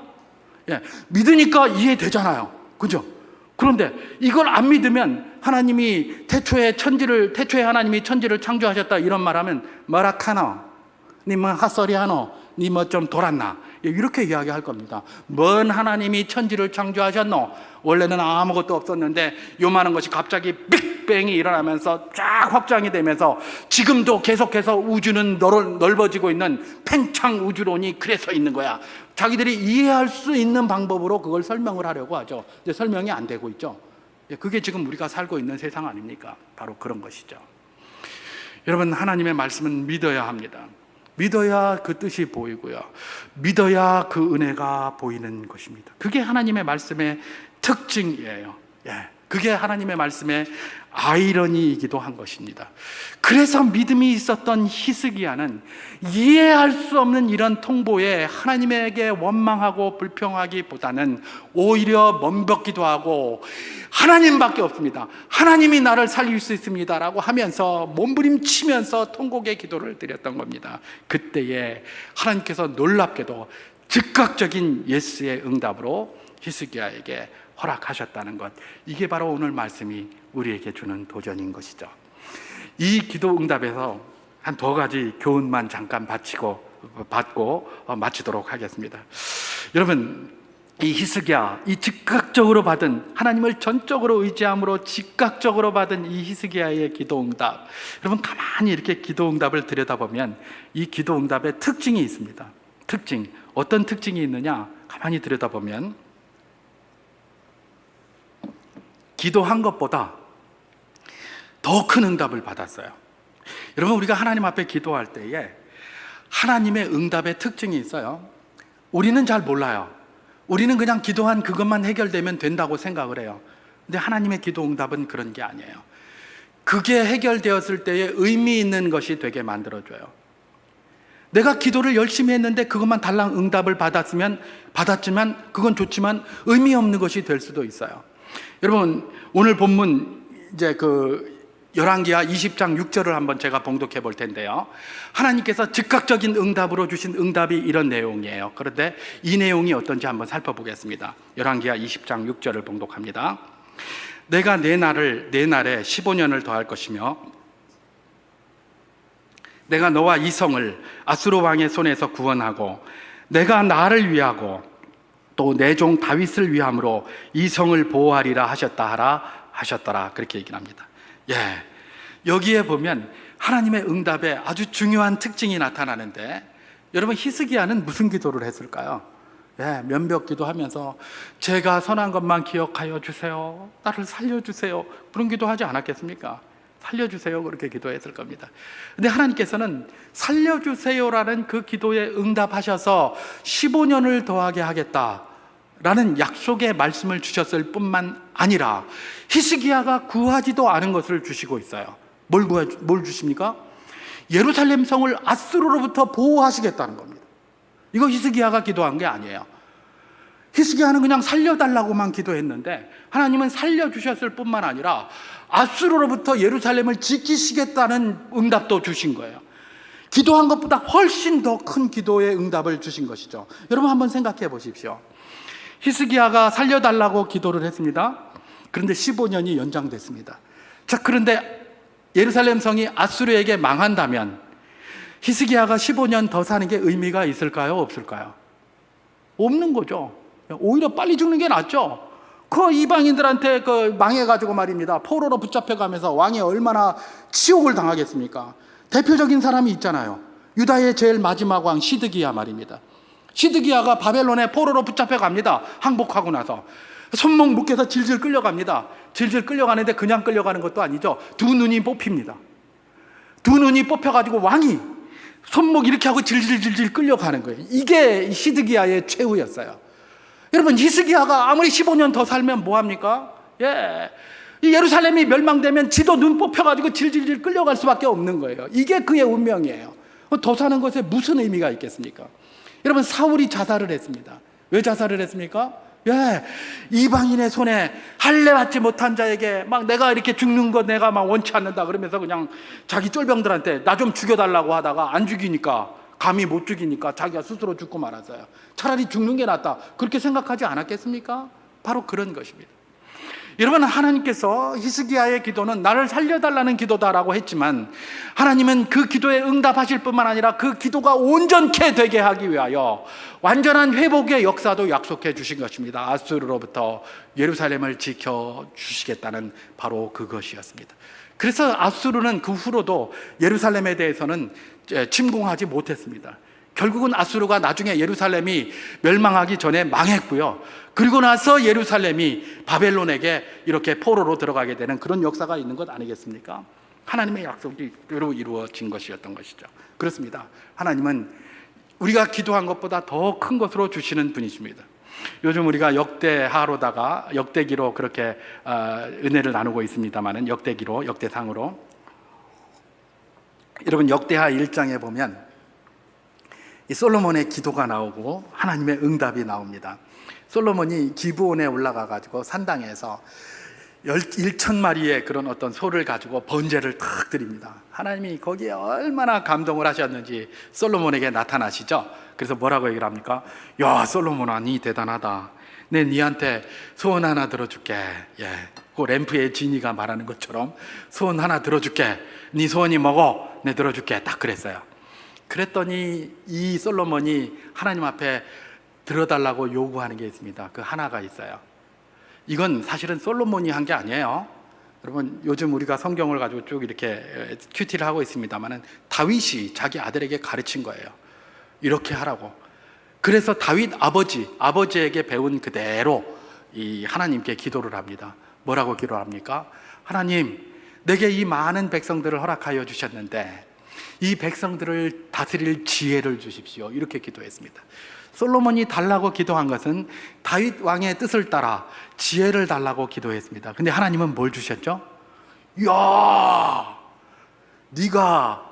믿으니까 이해되잖아요. 그죠? 그런데 이걸 안 믿으면 하나님이 태초에 하나님이 천지를 창조하셨다 이런 말하면 뭐라카노, 니뭐 핫소리하노, 니 뭐 좀 돌았나, 이렇게 이야기할 겁니다. 뭔 하나님이 천지를 창조하셨노? 원래는 아무것도 없었는데 요만한 것이 갑자기 빅뱅이 일어나면서 쫙 확장이 되면서 지금도 계속해서 우주는 넓어지고 있는 팽창 우주론이 그래서 있는 거야. 자기들이 이해할 수 있는 방법으로 그걸 설명을 하려고 하죠. 이제 설명이 안 되고 있죠. 그게 지금 우리가 살고 있는 세상 아닙니까? 바로 그런 것이죠. 여러분, 하나님의 말씀은 믿어야 합니다. 믿어야 그 뜻이 보이고요, 믿어야 그 은혜가 보이는 것입니다. 그게 하나님의 말씀의 특징이에요. 그게 하나님의 말씀의 아이러니이기도 한 것입니다. 그래서 믿음이 있었던 히스기야는 이해할 수 없는 이런 통보에 하나님에게 원망하고 불평하기보다는 오히려 몸벽기도 하고, 하나님밖에 없습니다, 하나님이 나를 살릴 수 있습니다 라고 하면서 몸부림치면서 통곡의 기도를 드렸던 겁니다. 그때에 하나님께서 놀랍게도 즉각적인 예스의 응답으로 히스기야에게 허락하셨다는 것, 이게 바로 오늘 말씀이 우리에게 주는 도전인 것이죠. 이 기도 응답에서 한 2가지 교훈만 잠깐 받고 마치도록 하겠습니다. 여러분, 이 히스기야, 이 즉각적으로 받은, 하나님을 전적으로 의지함으로 즉각적으로 받은 이 히스기야의 기도 응답, 여러분 가만히 이렇게 기도 응답을 들여다보면 이 기도 응답의 특징이 있습니다. 어떤 특징이 있느냐, 가만히 들여다보면 기도한 것보다 더 큰 응답을 받았어요. 여러분, 우리가 하나님 앞에 기도할 때에 하나님의 응답의 특징이 있어요. 우리는 잘 몰라요. 우리는 그냥 기도한 그것만 해결되면 된다고 생각을 해요. 근데 하나님의 기도 응답은 그런 게 아니에요. 그게 해결되었을 때에 의미 있는 것이 되게 만들어줘요. 내가 기도를 열심히 했는데 그것만 달랑 응답을 받았지만 그건 좋지만 의미 없는 것이 될 수도 있어요. 여러분, 오늘 본문 이제 열왕기하 20장 6절을 한번 제가 봉독해 볼 텐데요. 하나님께서 즉각적인 응답으로 주신 응답이 이런 내용이에요. 그런데 이 내용이 어떤지 한번 살펴보겠습니다. 열왕기하 20장 6절을 봉독합니다. 내가 내 날에 15년을 더할 것이며 내가 너와 이 성을 아수르 왕의 손에서 구원하고 내가 나를 위하고 또 내 종 다윗을 위함으로 이 성을 보호하리라 하셨더라. 그렇게 얘기를 합니다. 여기에 보면 하나님의 응답에 아주 중요한 특징이 나타나는데, 여러분, 히스기야는 무슨 기도를 했을까요? 면벽 기도하면서 제가 선한 것만 기억하여 주세요, 나를 살려주세요, 그런 기도하지 않았겠습니까? 살려주세요, 그렇게 기도했을 겁니다. 근데 하나님께서는 살려주세요라는 그 기도에 응답하셔서 15년을 더하게 하겠다라는 약속의 말씀을 주셨을 뿐만 아니라 히스기야가 구하지도 않은 것을 주시고 있어요. 뭘 주십니까? 예루살렘 성을 아수르로부터 보호하시겠다는 겁니다. 이거 히스기야가 기도한 게 아니에요. 히스기야는 그냥 살려달라고만 기도했는데 하나님은 살려주셨을 뿐만 아니라 아수르로부터 예루살렘을 지키시겠다는 응답도 주신 거예요. 기도한 것보다 훨씬 더 큰 기도의 응답을 주신 것이죠. 여러분, 한번 생각해 보십시오. 히스기야가 살려달라고 기도를 했습니다. 그런데 15년이 연장됐습니다. 자, 그런데 예루살렘 성이 아수르에게 망한다면 히스기야가 15년 더 사는 게 의미가 있을까요? 없을까요? 없는 거죠. 오히려 빨리 죽는 게 낫죠. 그 이방인들한테 망해가지고 말입니다. 포로로 붙잡혀가면서 왕이 얼마나 치욕을 당하겠습니까? 대표적인 사람이 있잖아요. 유다의 제일 마지막 왕 시드기야 말입니다. 시드기야가 바벨론에 포로로 붙잡혀갑니다. 항복하고 나서 손목 묶여서 질질 끌려갑니다. 질질 끌려가는데 그냥 끌려가는 것도 아니죠. 두 눈이 뽑힙니다. 두 눈이 뽑혀가지고 왕이 손목 이렇게 하고 질질질질 끌려가는 거예요. 이게 시드기야의 최후였어요. 여러분, 히스기야가 아무리 15년 더 살면 뭐합니까? 이 예루살렘이 멸망되면 지도 눈 뽑혀가지고 질질질 끌려갈 수밖에 없는 거예요. 이게 그의 운명이에요. 더 사는 것에 무슨 의미가 있겠습니까? 여러분, 사울이 자살을 했습니다. 왜 자살을 했습니까? 이방인의 손에 할례 받지 못한 자에게 막 내가 이렇게 죽는 거 내가 막 원치 않는다 그러면서 그냥 자기 쫄병들한테 나 좀 죽여달라고 하다가 안 죽이니까, 감히 못 죽이니까 자기가 스스로 죽고 말았어요. 차라리 죽는 게 낫다, 그렇게 생각하지 않았겠습니까? 바로 그런 것입니다. 여러분, 하나님께서 히스기야의 기도는 나를 살려달라는 기도다라고 했지만 하나님은 그 기도에 응답하실 뿐만 아니라 그 기도가 온전케 되게 하기 위하여 완전한 회복의 역사도 약속해 주신 것입니다. 아수르로부터 예루살렘을 지켜주시겠다는 바로 그것이었습니다. 그래서 아수르는 그 후로도 예루살렘에 대해서는 침공하지 못했습니다. 결국은 아수르가 나중에 예루살렘이 멸망하기 전에 망했고요. 그리고 나서 예루살렘이 바벨론에게 이렇게 포로로 들어가게 되는 그런 역사가 있는 것 아니겠습니까? 하나님의 약속대로 이루어진 것이었던 것이죠. 그렇습니다. 하나님은 우리가 기도한 것보다 더 큰 것으로 주시는 분이십니다. 요즘 우리가 역대하로다가 역대기로 그렇게 은혜를 나누고 있습니다만은 역대기로, 역대상으로, 여러분, 역대하 1장에 보면 이 솔로몬의 기도가 나오고 하나님의 응답이 나옵니다. 솔로몬이 기브온에 올라가 가지고 산당에서 1,000마리의 그런 어떤 소를 가지고 번제를 탁 드립니다. 하나님이 거기에 얼마나 감동을 하셨는지 솔로몬에게 나타나시죠. 그래서 뭐라고 얘기를 합니까? 야, 솔로몬아, 니 대단하다. 내 니한테 소원 하나 들어줄게. 그 램프의 지니가 말하는 것처럼 소원 하나 들어줄게. 니 소원이 뭐고? 내 들어줄게. 딱 그랬어요. 그랬더니 이 솔로몬이 하나님 앞에 들어달라고 요구하는 게 있습니다. 그 하나가 있어요. 이건 사실은 솔로몬이 한 게 아니에요. 여러분, 요즘 우리가 성경을 가지고 쭉 이렇게 큐티를 하고 있습니다만은 다윗이 자기 아들에게 가르친 거예요. 이렇게 하라고. 그래서 다윗 아버지에게 배운 그대로 이 하나님께 기도를 합니다. 뭐라고 기도합니까? 하나님, 내게 이 많은 백성들을 허락하여 주셨는데 이 백성들을 다스릴 지혜를 주십시오. 이렇게 기도했습니다. 솔로몬이 달라고 기도한 것은 다윗 왕의 뜻을 따라 지혜를 달라고 기도했습니다. 근데 하나님은 뭘 주셨죠? 이야, 네가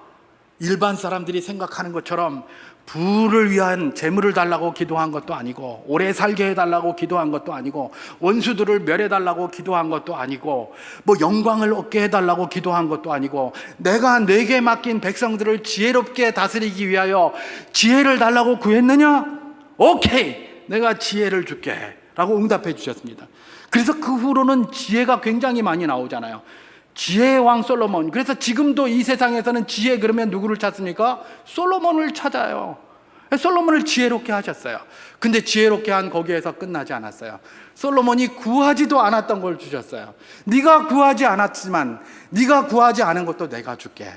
일반 사람들이 생각하는 것처럼 부를 위한 재물을 달라고 기도한 것도 아니고, 오래 살게 해달라고 기도한 것도 아니고, 원수들을 멸해달라고 기도한 것도 아니고, 뭐 영광을 얻게 해달라고 기도한 것도 아니고, 내가 내게 맡긴 백성들을 지혜롭게 다스리기 위하여 지혜를 달라고 구했느냐? 오케이, 내가 지혜를 줄게 라고 응답해 주셨습니다. 그래서 그 후로는 지혜가 굉장히 많이 나오잖아요. 지혜의 왕 솔로몬. 그래서 지금도 이 세상에서는 지혜 그러면 누구를 찾습니까? 솔로몬을 찾아요. 솔로몬을 지혜롭게 하셨어요. 근데 지혜롭게 한 거기에서 끝나지 않았어요. 솔로몬이 구하지도 않았던 걸 주셨어요. 네가 구하지 않았지만 네가 구하지 않은 것도 내가 줄게.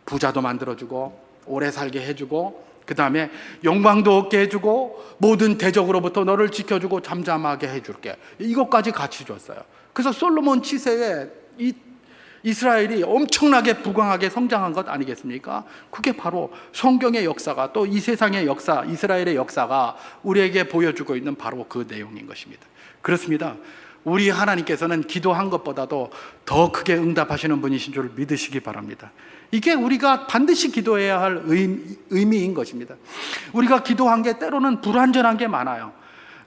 부자도 만들어주고 오래 살게 해주고, 그 다음에 영광도 얻게 해주고, 모든 대적으로부터 너를 지켜주고 잠잠하게 해줄게. 이것까지 같이 줬어요. 그래서 솔로몬 치세에 이 이스라엘이 엄청나게 부강하게 성장한 것 아니겠습니까? 그게 바로 성경의 역사가, 또 이 세상의 역사, 이스라엘의 역사가 우리에게 보여주고 있는 바로 그 내용인 것입니다. 그렇습니다. 우리 하나님께서는 기도한 것보다도 더 크게 응답하시는 분이신 줄 믿으시기 바랍니다. 이게 우리가 반드시 기도해야 할 의미인 것입니다. 우리가 기도한 게 때로는 불완전한 게 많아요.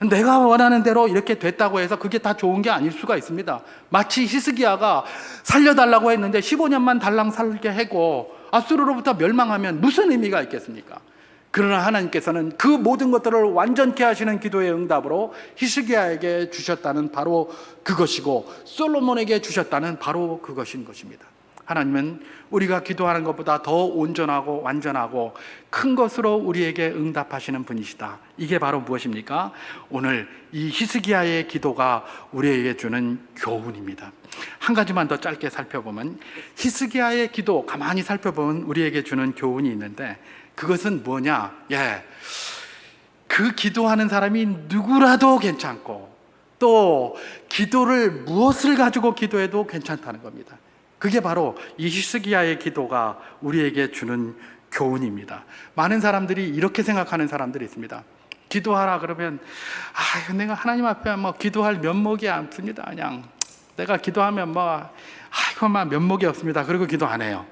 내가 원하는 대로 이렇게 됐다고 해서 그게 다 좋은 게 아닐 수가 있습니다. 마치 히스기야가 살려달라고 했는데 15년만 달랑 살게 하고 아수르로부터 멸망하면 무슨 의미가 있겠습니까? 그러나 하나님께서는 그 모든 것들을 완전케 하시는 기도의 응답으로 히스기야에게 주셨다는 바로 그것이고, 솔로몬에게 주셨다는 바로 그것인 것입니다. 하나님은 우리가 기도하는 것보다 더 온전하고 완전하고 큰 것으로 우리에게 응답하시는 분이시다. 이게 바로 무엇입니까? 오늘 이 히스기야의 기도가 우리에게 주는 교훈입니다. 한 가지만 더 짧게 살펴보면, 히스기야의 기도 가만히 살펴보면 우리에게 주는 교훈이 있는데, 그것은 뭐냐? 그 기도하는 사람이 누구라도 괜찮고, 또 기도를 무엇을 가지고 기도해도 괜찮다는 겁니다. 그게 바로 이 히스기야의 기도가 우리에게 주는 교훈입니다. 많은 사람들이 이렇게 생각하는 사람들이 있습니다. 기도하라 그러면 내가 하나님 앞에 기도할 면목이 없습니다. 그냥 내가 기도하면 면목이 없습니다. 그리고 기도 안 해요.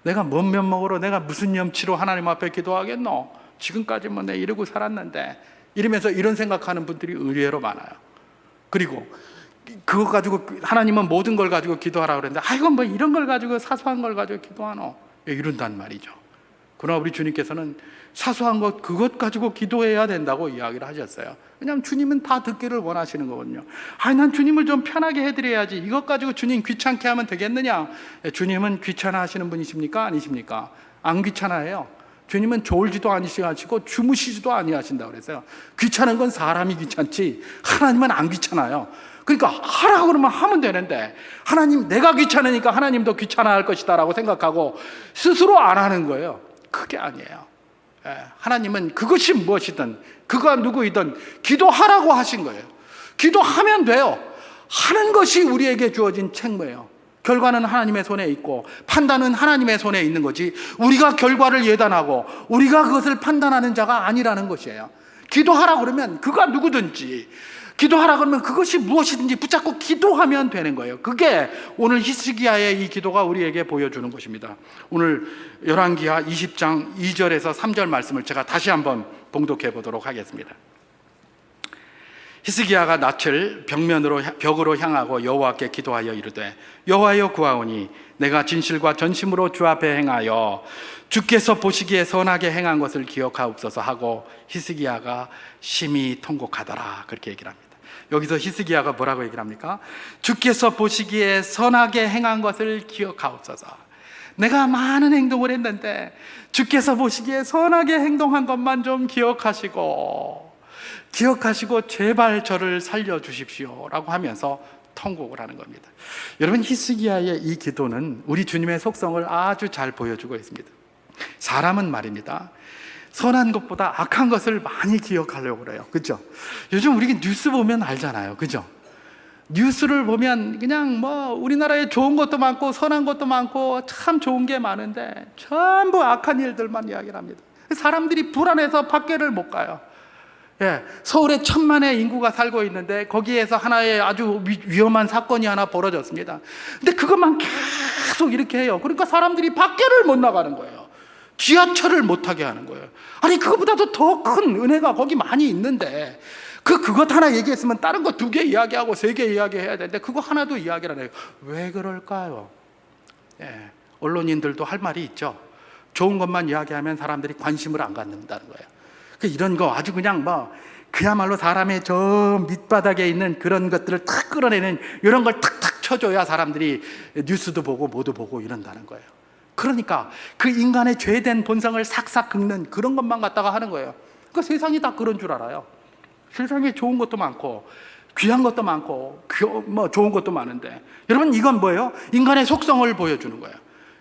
내가 뭔 면목으로, 내가 무슨 염치로 하나님 앞에 기도하겠노? 지금까지 내 이러고 살았는데, 이러면서 이런 생각하는 분들이 의외로 많아요. 그리고 그거 가지고 하나님은 모든 걸 가지고 기도하라 그랬는데, 이런 걸 가지고, 사소한 걸 가지고 기도하노? 이런단 말이죠. 그러나 우리 주님께서는 사소한 것, 그것 가지고 기도해야 된다고 이야기를 하셨어요. 왜냐하면 주님은 다 듣기를 원하시는 거거든요. 난 주님을 좀 편하게 해드려야지, 이것 가지고 주님 귀찮게 하면 되겠느냐? 주님은 귀찮아 하시는 분이십니까? 아니십니까? 안 귀찮아해요. 주님은 졸지도 아니시고 주무시지도 아니하신다고 그랬어요. 귀찮은 건 사람이 귀찮지 하나님은 안 귀찮아요. 그러니까 하라고 그러면 하면 되는데, 하나님, 내가 귀찮으니까 하나님도 귀찮아할 것이다 라고 생각하고 스스로 안 하는 거예요. 그게 아니에요. 하나님은 그것이 무엇이든, 그가 누구이든 기도하라고 하신 거예요. 기도하면 돼요. 하는 것이 우리에게 주어진 책무예요. 결과는 하나님의 손에 있고 판단은 하나님의 손에 있는 거지, 우리가 결과를 예단하고 우리가 그것을 판단하는 자가 아니라는 것이에요. 기도하라 그러면 그가 누구든지, 기도하라 그러면 그것이 무엇이든지 붙잡고 기도하면 되는 거예요. 그게 오늘 히스기야의 이 기도가 우리에게 보여주는 것입니다. 오늘 열왕기하 20장 2절에서 3절 말씀을 제가 다시 한번 봉독해 보도록 하겠습니다. 히스기야가 낯을 벽으로 향하고 여호와께 기도하여 이르되, 여호와여 구하오니 내가 진실과 전심으로 주 앞에 행하여 주께서 보시기에 선하게 행한 것을 기억하옵소서 하고 히스기야가 심히 통곡하더라. 그렇게 얘기를 합니다. 여기서 히스기야가 뭐라고 얘기를 합니까? 주께서 보시기에 선하게 행한 것을 기억하옵소서. 내가 많은 행동을 했는데 주께서 보시기에 선하게 행동한 것만 좀 기억하시고 제발 저를 살려주십시오 라고 하면서 통곡을 하는 겁니다. 여러분, 히스기야의 이 기도는 우리 주님의 속성을 아주 잘 보여주고 있습니다. 사람은 말입니다, 선한 것보다 악한 것을 많이 기억하려고 그래요. 그죠? 요즘 우리 뉴스 보면 알잖아요. 그죠? 뉴스를 보면 그냥 뭐 우리나라에 좋은 것도 많고 선한 것도 많고 참 좋은 게 많은데 전부 악한 일들만 이야기를 합니다. 사람들이 불안해서 밖에를 못 가요. 예, 서울에 1,000만의 인구가 살고 있는데 거기에서 하나의 아주 위험한 사건이 하나 벌어졌습니다. 근데 그것만 계속 이렇게 해요. 그러니까 사람들이 밖에를 못 나가는 거예요. 지하철을 못 타게 하는 거예요. 아니 그것보다도 더 큰 은혜가 거기 많이 있는데 그것 하나 얘기했으면 다른 거 2개 이야기하고 3개 이야기해야 되는데 그거 하나도 이야기를 안 해요. 왜 그럴까요? 예, 언론인들도 할 말이 있죠. 좋은 것만 이야기하면 사람들이 관심을 안 갖는다는 거예요. 이런 거 아주 그냥 뭐 그야말로 사람의 저 밑바닥에 있는 그런 것들을 탁 끌어내는 이런 걸 탁탁 쳐줘야 사람들이 뉴스도 보고 뭐도 보고 이런다는 거예요. 그러니까 그 인간의 죄된 본성을 삭삭 긁는 그런 것만 갖다가 하는 거예요. 그 세상이 다 그런 줄 알아요. 세상에 좋은 것도 많고 귀한 것도 많고 뭐 좋은 것도 많은데 여러분 이건 뭐예요? 인간의 속성을 보여주는 거예요.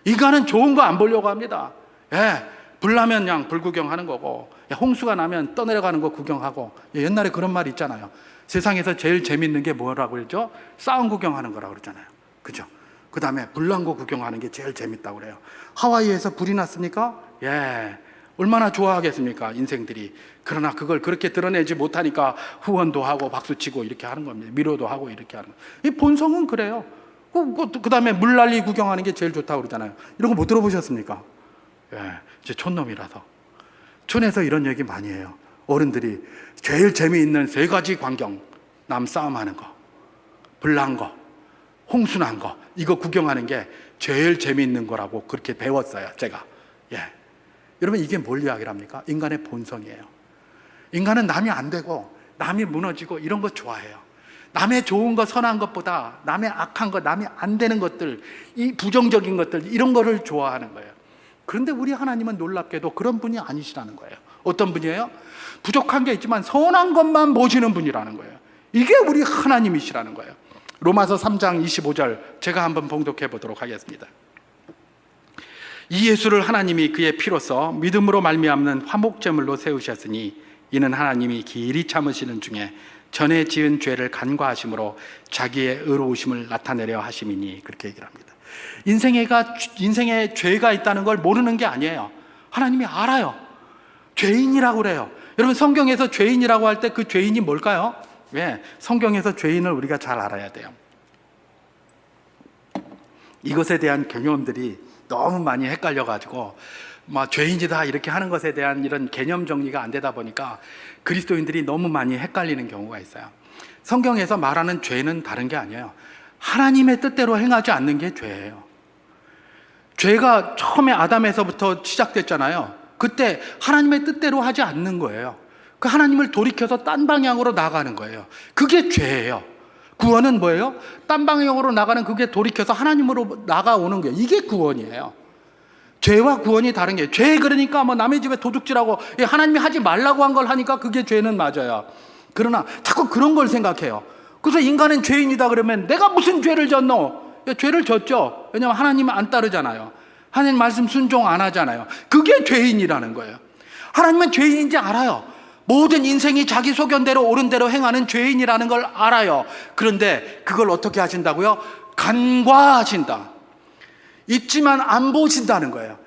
인간은 좋은 거 안 보려고 합니다. 예, 불 나면 그냥 불 구경하는 거고 홍수가 나면 떠내려가는 거 구경하고 옛날에 그런 말 있잖아요. 세상에서 제일 재밌는 게 뭐라고 그러죠? 싸움 구경하는 거라고 그러잖아요. 그죠? 그 다음에 불난 거 구경하는 게 제일 재밌다고 그래요. 하와이에서 불이 났습니까? 예, 얼마나 좋아하겠습니까 인생들이. 그러나 그걸 그렇게 드러내지 못하니까 후원도 하고 박수치고 이렇게 하는 겁니다. 위로도 하고 이렇게 하는 거예요. 이 본성은 그래요. 그 다음에 물난리 구경하는 게 제일 좋다고 그러잖아요. 이런 거 못 들어보셨습니까? 예, 제 촌놈이라서 촌에서 이런 얘기 많이 해요. 어른들이 제일 재미있는 3가지 광경, 남 싸움하는 거, 불난 거, 홍수난 거, 이거 구경하는 게 제일 재미있는 거라고 그렇게 배웠어요 제가. 예, 여러분 이게 뭘 이야기를 합니까? 인간의 본성이에요. 인간은 남이 안 되고 남이 무너지고 이런 거 좋아해요. 남의 좋은 거 선한 것보다 남의 악한 거, 남이 안 되는 것들, 이 부정적인 것들 이런 거를 좋아하는 거예요. 그런데 우리 하나님은 놀랍게도 그런 분이 아니시라는 거예요. 어떤 분이에요? 부족한 게 있지만 선한 것만 보시는 분이라는 거예요. 이게 우리 하나님이시라는 거예요. 로마서 3장 25절 제가 한번 봉독해 보도록 하겠습니다. 이 예수를 하나님이 그의 피로써 믿음으로 말미암는 화목제물로 세우셨으니 이는 하나님이 길이 참으시는 중에 전에 지은 죄를 간과하심으로 자기의 의로우심을 나타내려 하심이니 그렇게 얘기를 합니다. 인생에 죄가 있다는 걸 모르는 게 아니에요. 하나님이 알아요. 죄인이라고 그래요. 여러분 성경에서 죄인이라고 할 때 그 죄인이 뭘까요? 왜? 성경에서 죄인을 우리가 잘 알아야 돼요. 이것에 대한 개념들이 너무 많이 헷갈려가지고 뭐 죄인이다 이렇게 하는 것에 대한 이런 개념 정리가 안 되다 보니까 그리스도인들이 너무 많이 헷갈리는 경우가 있어요. 성경에서 말하는 죄는 다른 게 아니에요. 하나님의 뜻대로 행하지 않는 게 죄예요. 죄가 처음에 아담에서부터 시작됐잖아요. 그때 하나님의 뜻대로 하지 않는 거예요. 그 하나님을 돌이켜서 딴 방향으로 나가는 거예요. 그게 죄예요. 구원은 뭐예요? 딴 방향으로 나가는 그게 돌이켜서 하나님으로 나가오는 거예요. 이게 구원이에요. 죄와 구원이 다른 게, 죄 그러니까 뭐 남의 집에 도둑질하고 하나님이 하지 말라고 한 걸 하니까 그게 죄는 맞아요. 그러나 자꾸 그런 걸 생각해요. 그래서 인간은 죄인이다 그러면 내가 무슨 죄를 졌노? 죄를 졌죠. 왜냐하면 하나님 안 따르잖아요. 하나님 말씀 순종 안 하잖아요. 그게 죄인이라는 거예요. 하나님은 죄인인지 알아요. 모든 인생이 자기 소견대로 옳은 대로 행하는 죄인이라는 걸 알아요. 그런데 그걸 어떻게 하신다고요? 간과하신다. 있지만 안 보신다는 거예요.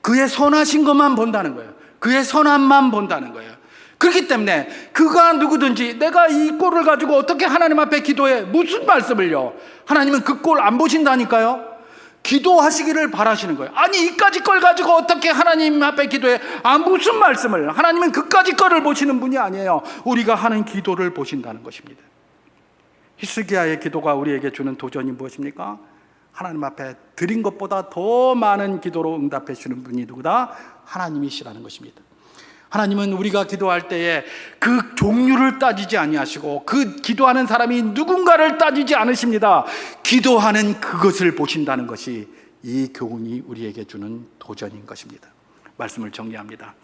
그의 선하신 것만 본다는 거예요. 그의 선함만 본다는 거예요. 그렇기 때문에 그가 누구든지 내가 이 꼴을 가지고 어떻게 하나님 앞에 기도해? 무슨 말씀을요? 하나님은 그 꼴 안 보신다니까요. 기도하시기를 바라시는 거예요. 아니 이까지 걸 가지고 어떻게 하나님 앞에 기도해? 아 무슨 말씀을? 하나님은 그까지 거를 보시는 분이 아니에요. 우리가 하는 기도를 보신다는 것입니다. 히스기야의 기도가 우리에게 주는 도전이 무엇입니까? 하나님 앞에 드린 것보다 더 많은 기도로 응답해 주시는 분이 누구다? 하나님이시라는 것입니다. 하나님은 우리가 기도할 때에 그 종류를 따지지 아니하시고 그 기도하는 사람이 누군가를 따지지 않으십니다. 기도하는 그것을 보신다는 것이 이 교훈이 우리에게 주는 도전인 것입니다. 말씀을 정리합니다.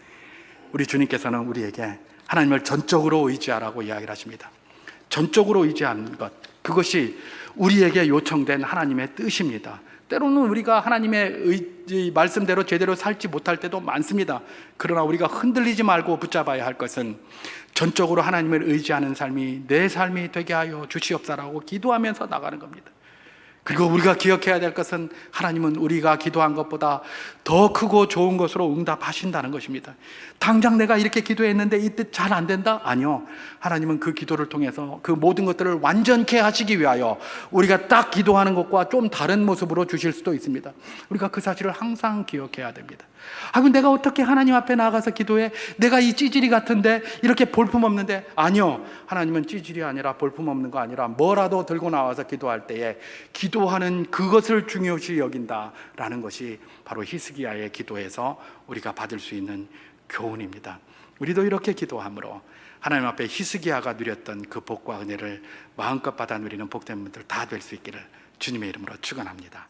우리 주님께서는 우리에게 하나님을 전적으로 의지하라고 이야기를 하십니다. 전적으로 의지하는 것, 그것이 우리에게 요청된 하나님의 뜻입니다. 때로는 우리가 하나님의 말씀대로 제대로 살지 못할 때도 많습니다. 그러나 우리가 흔들리지 말고 붙잡아야 할 것은 전적으로 하나님을 의지하는 삶이 내 삶이 되게 하여 주시옵소서라고 기도하면서 나가는 겁니다. 그리고 우리가 기억해야 될 것은 하나님은 우리가 기도한 것보다 더 크고 좋은 것으로 응답하신다는 것입니다. 당장 내가 이렇게 기도했는데 이 뜻 잘 안 된다? 아니요. 하나님은 그 기도를 통해서 그 모든 것들을 완전케 하시기 위하여 우리가 딱 기도하는 것과 좀 다른 모습으로 주실 수도 있습니다. 우리가 그 사실을 항상 기억해야 됩니다. 그럼 내가 어떻게 하나님 앞에 나가서 기도해? 내가 이 찌질이 같은데 이렇게 볼품없는데? 아니요. 하나님은 찌질이 아니라 볼품없는 거 아니라 뭐라도 들고 나와서 기도할 때에 기도하는 그것을 중요시 여긴다라는 것이 바로 히스기야의 기도에서 우리가 받을 수 있는 교훈입니다. 우리도 이렇게 기도함으로 하나님 앞에 히스기야가 누렸던 그 복과 은혜를 마음껏 받아 누리는 복된 분들 다 될 수 있기를 주님의 이름으로 축원합니다.